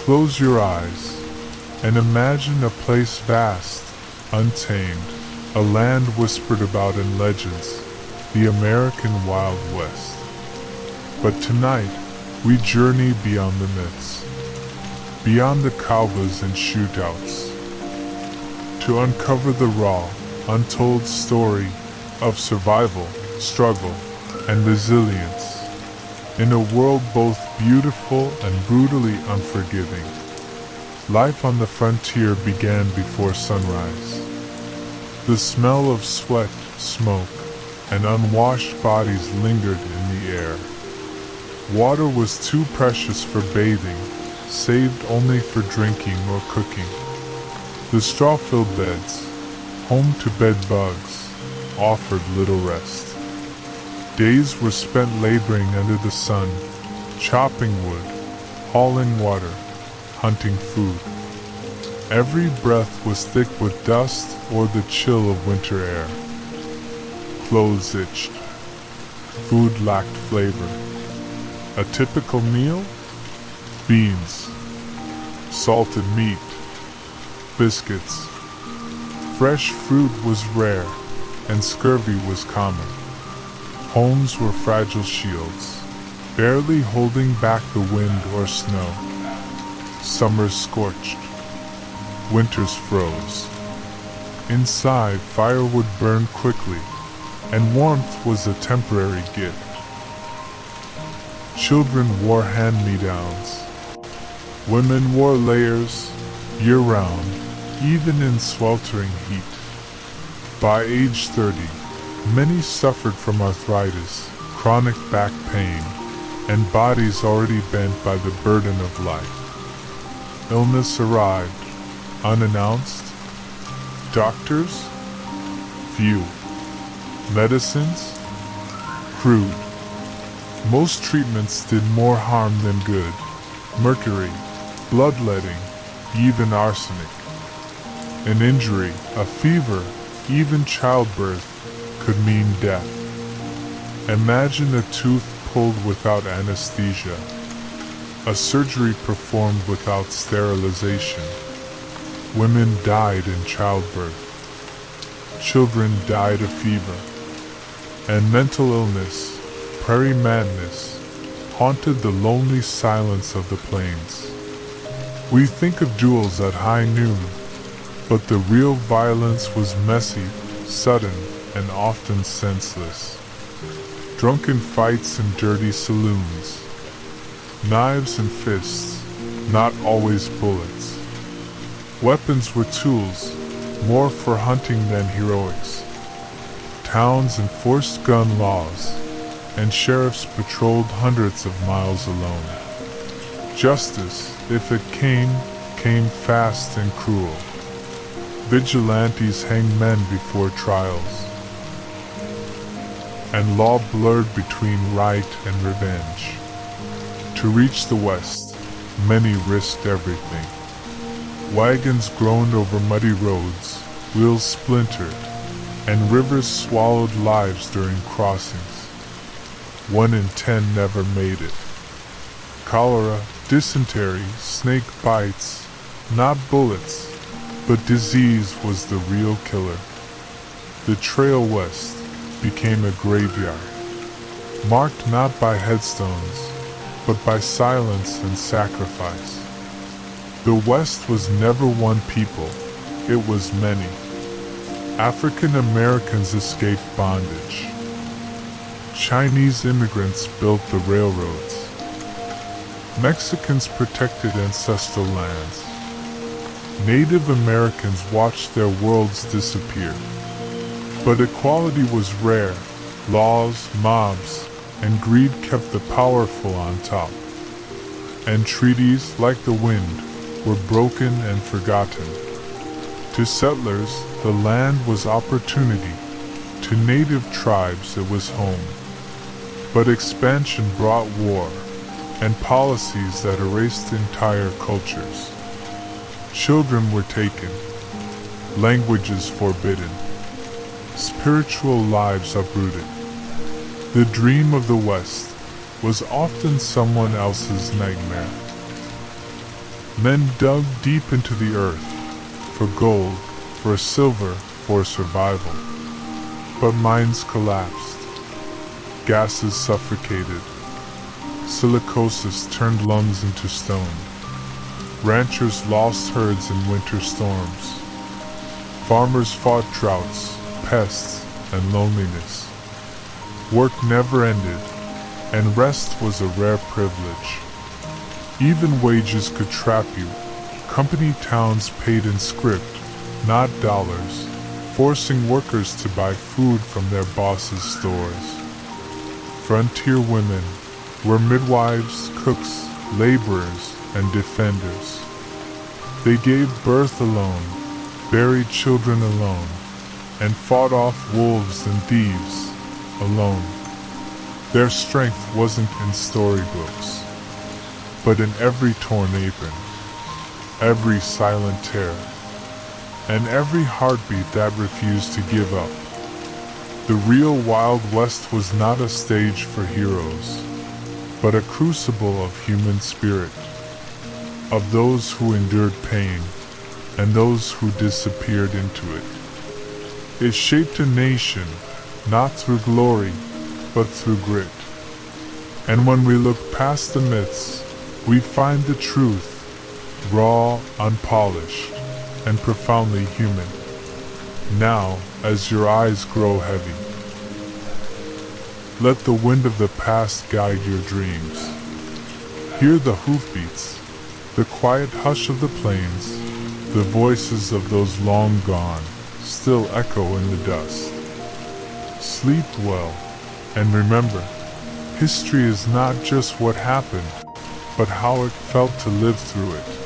Close your eyes and imagine a place vast, untamed, a land whispered about in legends, the American Wild West. But tonight, we journey beyond the myths, beyond the cowboys and shootouts, to uncover the raw, untold story of survival, struggle, and resilience in a world both beautiful and brutally unforgiving. Life on the frontier began before sunrise. The smell of sweat, smoke, and unwashed bodies lingered in the air. Water was too precious for bathing, saved only for drinking or cooking. The straw-filled beds, home to bed bugs, offered little rest. Days were spent laboring under the sun, chopping wood, hauling water, hunting food. Every breath was thick with dust or the chill of winter air. Clothes itched. Food lacked flavor. A typical meal? Beans, salted meat, biscuits. Fresh fruit was rare, and scurvy was common. Homes were fragile shields, barely holding back the wind or snow. Summers scorched. Winters froze. Inside, fire would burn quickly, and warmth was a temporary gift. Children wore hand-me-downs. Women wore layers, year-round, even in sweltering heat. By age 30, many suffered from arthritis, chronic back pain, and bodies already bent by the burden of life. Illness arrived, unannounced. Doctors? Few. Medicines? Crude. Most treatments did more harm than good. Mercury, bloodletting, even arsenic. An injury, a fever, even childbirth could mean death. Imagine a tooth pulled without anesthesia, a surgery performed without sterilization. Women died in childbirth. Children died of fever. And mental illness, prairie madness, haunted the lonely silence of the plains. We think of duels at high noon, but the real violence was messy, sudden, and often senseless. Drunken fights in dirty saloons. Knives and fists, not always bullets. Weapons were tools, more for hunting than heroics. Towns enforced gun laws, and sheriffs patrolled hundreds of miles alone. Justice, if it came fast and cruel. Vigilantes hanged men before trials, and law blurred between right and revenge. To reach the West, many risked everything. Wagons groaned over muddy roads, wheels splintered, and rivers swallowed lives during crossings. 1 in 10 never made it. Cholera, dysentery, snake bites, not bullets, but disease was the real killer. The trail west became a graveyard, marked not by headstones, but by silence and sacrifice. The West was never one people, it was many. African Americans escaped bondage. Chinese immigrants built the railroads. Mexicans protected ancestral lands. Native Americans watched their worlds disappear. But equality was rare. Laws, mobs, and greed kept the powerful on top. And treaties, like the wind, were broken and forgotten. To settlers, the land was opportunity. To native tribes, it was home. But expansion brought war, and policies that erased entire cultures. Children were taken, languages forbidden, spiritual lives uprooted. The dream of the West was often someone else's nightmare. Men dug deep into the earth, for gold, for silver, for survival. But mines collapsed. Gases suffocated. Silicosis turned lungs into stone. Ranchers lost herds in winter storms. Farmers fought droughts, pests, and loneliness. Work never ended, and rest was a rare privilege. Even wages could trap you. Company towns paid in script, not dollars, forcing workers to buy food from their bosses' stores. Frontier women were midwives, cooks, laborers, and defenders. They gave birth alone, buried children alone, and fought off wolves and thieves alone. Their strength wasn't in storybooks, but in every torn apron, every silent tear, and every heartbeat that refused to give up. The real Wild West was not a stage for heroes, but a crucible of human spirit, of those who endured pain and those who disappeared into it. It shaped a nation, not through glory, but through grit. And when we look past the myths, we find the truth, raw, unpolished, and profoundly human. Now, as your eyes grow heavy, let the wind of the past guide your dreams. Hear the hoofbeats, the quiet hush of the plains, the voices of those long gone, still echo in the dust. Sleep well, and remember, history is not just what happened, but how it felt to live through it.